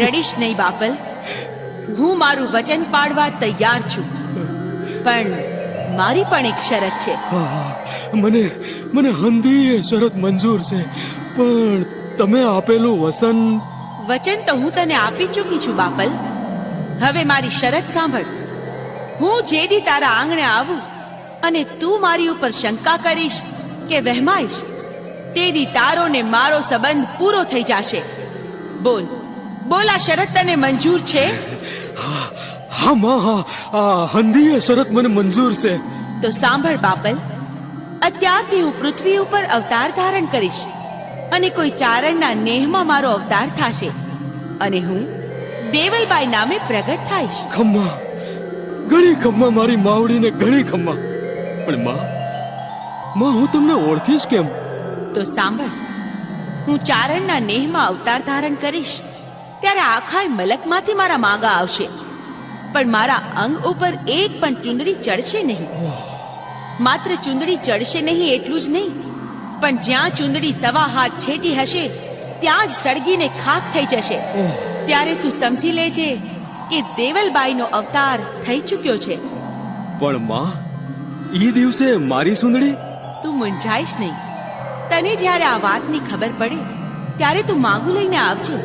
રડીશ નહીં બાપલ, હું મારું વચન પાડવા તૈયાર છું, પણ મારી પણ એક શરત છે. મને મને હંધી એ શરત મંજૂર છે, પણ તમે આપેલું વચન તો હું તને આપી ચૂકી છું બાપલ. હવે મારી શરત સાંભળ. હું જે દી તારા આંગણે આવું અને તું મારી ઉપર શંકા કરીશ કે વહેમાઈશ, તે દી તારો ને મારો સંબંધ પૂરો થઈ જશે. બોલ બોલ, આ શરત તને મંજૂર છે? હા માં, હા, હંધી એ શરત મને મંજૂર છે. તો સાંભળ બાપલ, અત્યારથી હું પૃથ્વી ઉપર અવતાર ધારણ કરીશ અને કોઈ ચારણના નેહમાં મારો અવતાર થશે અને હું દેવલબાઈ નામે પ્રગટ થાઈશ. ખમ્મા, ઘણી ખમ્મા મારી માવડીને, ઘણી ખમ્મા. પણ માં હું તમને ઓળખીશ કેમ? તો સાંભળ, હું ચારણના નેહમાં અવતાર ધારણ કરીશ ત્યારે આખા મલકમાંથી મારા માગા આવશે, પણ મારા અંગ ઉપર એક પણ ચુંદડી ચડશે નહીં. માત્ર ચુંદડી ચડશે નહીં એટલું જ નહીં, પણ જ્યાં ચુંદડી સવા હાથ છેટી હશે ત્યાં જ સળગીને ખાખ થઈ જશે. ત્યારે તું સમજી લેજે કે દેવલબાઈનો અવતાર થઈ ચૂક્યો છે. પણ માં, ઈ દિવસે મારી સુંદડી? તું મૂંઝાઈશ નહીં. તને જ્યારે આ વાતની ખબર પડે ત્યારે તું માગું લઈને આવજે.